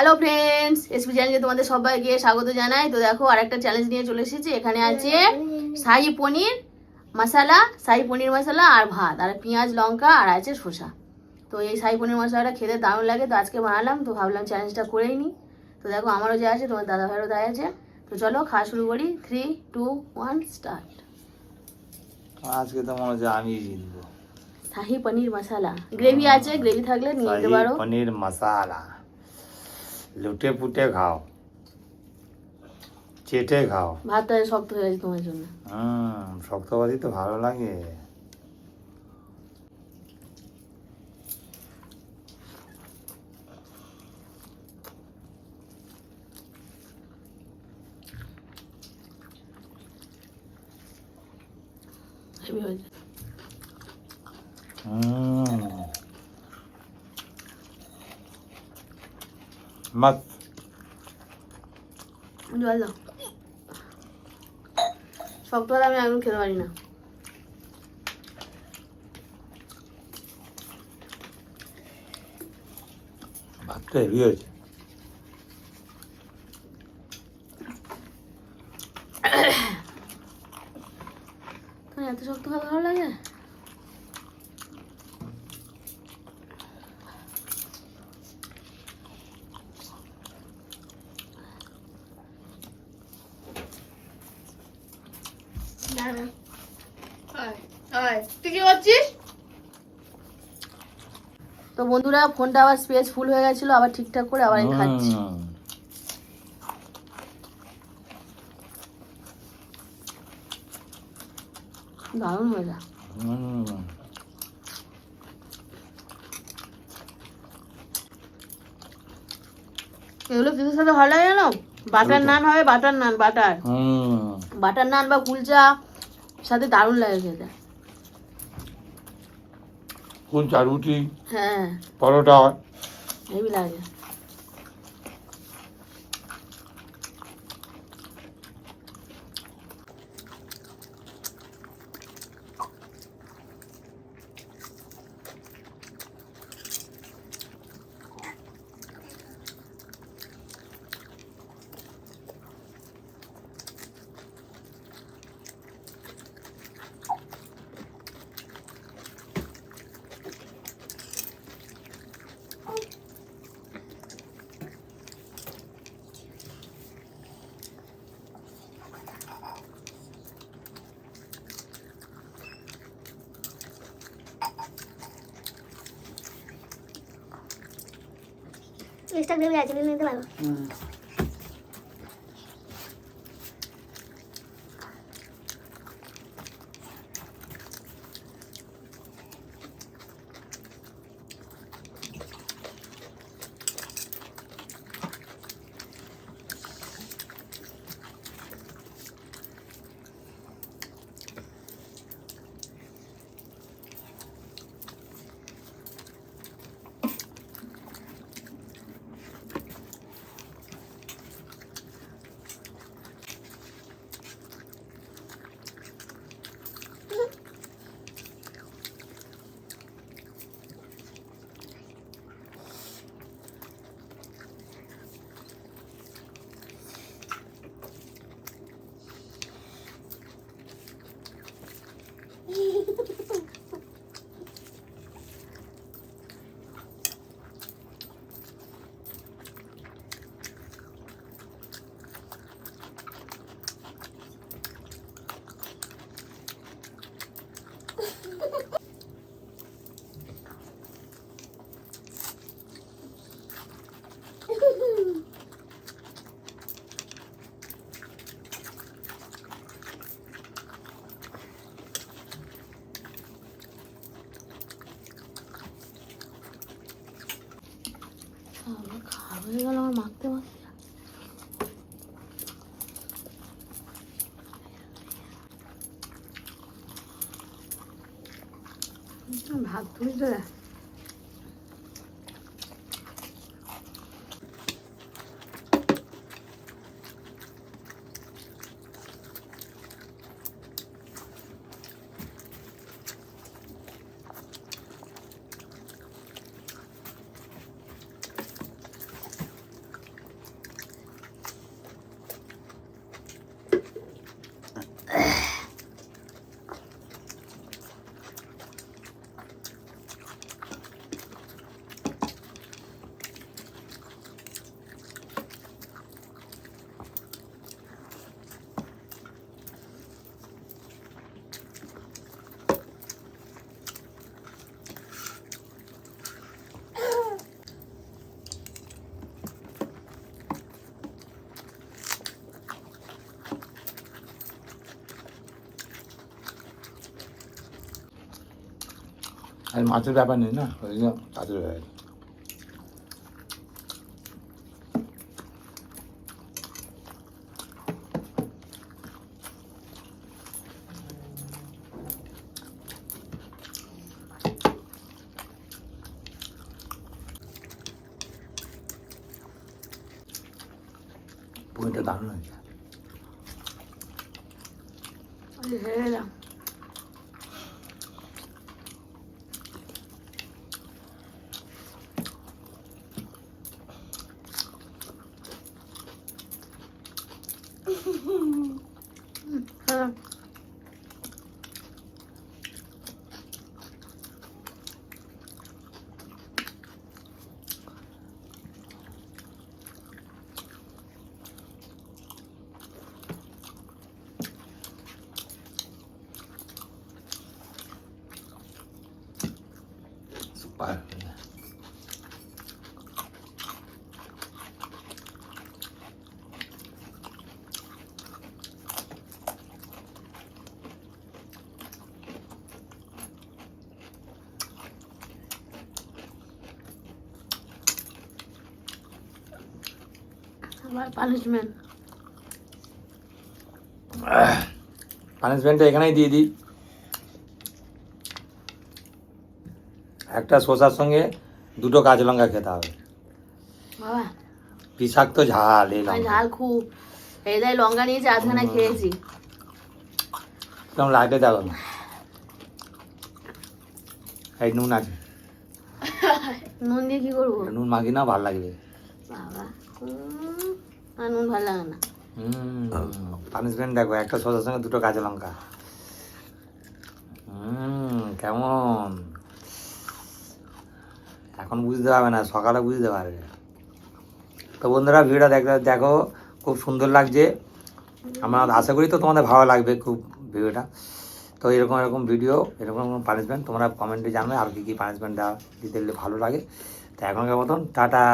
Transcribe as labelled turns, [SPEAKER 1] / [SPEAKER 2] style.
[SPEAKER 1] Hello friends, SP চ্যানেলে তোমাদের সবাইকে স্বাগত জানাই। তো দেখো আরেকটা চ্যালেঞ্জ নিয়ে চলে এসেছি। এখানে আছে শাহি পনির মশলা আর ভাত আর পেঁয়াজ লঙ্কা আর আছে শসা। তো এই শাহি পনির মশলাটা খেতে দারুণ লাগে, তো আজকে বানালাম, তো ভাবলাম চ্যালেঞ্জটা করেই নিই। তো দেখো আমারও যা আছে, তোমার দাদা ভাইয়েরও তাই আছে। তো চলো খাওয়া শুরু করি। 3, 2, 1 স্টার্ট।
[SPEAKER 2] আজকে তো মনে হচ্ছে আমি জিতবো।
[SPEAKER 1] শাহি পনির মশলা, গ্রেভি আছে, গ্রেভি থাকলে নিয়ে নিতে পারো।
[SPEAKER 2] পনির মশালা লুটে পুটে খাও, চেটে খাও।
[SPEAKER 1] ভাতটা শক্ত হয়ে গেছে তোমার জন্য।
[SPEAKER 2] শক্তবাদী তো ভালো লাগে।
[SPEAKER 1] হেভি হয়েছে।
[SPEAKER 2] মস্ত।
[SPEAKER 1] জল দাও। শক্ত হলে আমি একদম খেতে পারি না।
[SPEAKER 2] ভাতটা হেভি হয়েছে।
[SPEAKER 1] তোমার এত শক্ত খাবার ভালো লাগে? তুই কি করছিস? তো বন্ধুরা, ফোনটা আবার স্পেস ফুল হয়ে গেছিল, আবার ঠিকঠাক করে আবার আমি খাচ্ছি। দারুণ মজা। এগুলো কিছুর সাথে ভালো লাগে জানো? বাটার নান হবে, বাটার নান, বাটার নান বা কুলচা সাথে দারুণ লাগে খেতে।
[SPEAKER 2] কুলচা, রুটি,
[SPEAKER 1] হ্যাঁ,
[SPEAKER 2] পরোটা
[SPEAKER 1] হেভি লাগে।
[SPEAKER 3] এক্সট্রা গ্রেভি আছে, নিতে পারো।
[SPEAKER 1] খাওয়া হয়ে গেল আমার মাখতে মাখতে। ভাত তুলি তো।
[SPEAKER 2] আর মাছের ব্যাপার নেই না, ওই জন্য তাড়াতাড়ি হয়ে গেছে। পুরিটা দারুণ হয়েছে।
[SPEAKER 1] হেরে গেলাম। হ্যাঁ।
[SPEAKER 2] সুপার।
[SPEAKER 1] আমার পানিশমেন্ট।
[SPEAKER 2] পানিশমেন্টটা এখানেই দিয়ে দিই। একটা শসার সঙ্গে 2টো কাঁচা লঙ্কা খেতে হবে।
[SPEAKER 1] বাবা
[SPEAKER 2] বিষাক্ত ঝাল এই
[SPEAKER 1] আমি
[SPEAKER 2] লঙ্কা।
[SPEAKER 1] ঝাল খুব। এই তাই লঙ্কা নিয়েছি, আধখানা খেয়েছি।
[SPEAKER 2] কেমন লাগবে দেখো না। এই নুন আছে,
[SPEAKER 1] নুন দিয়ে কি করবো?
[SPEAKER 2] নুন মাখি না, ভালো লাগবে।
[SPEAKER 1] বাবা আর নুন ভালো লাগে না।
[SPEAKER 2] পানিশমেন্ট দেখো, একটা শসার সঙ্গে 2টো কাঁচা লঙ্কা। কেমন এখন বুঝতে পারবে না, সকালে বুঝতে পারবে। তো বন্ধুরা ভিডিওটা দেখো, খুব সুন্দর লাগছে। আমরা আশা করি তো তোমাদের ভালো লাগবে খুব ভিডিওটা। তো এরকম ভিডিও, এরকম পানিশমেন্ট তোমরা কমেন্টে জানবে আর কি পানিশমেন্ট দিতে ভালো লাগে। তো এখনকার মতন টাটা।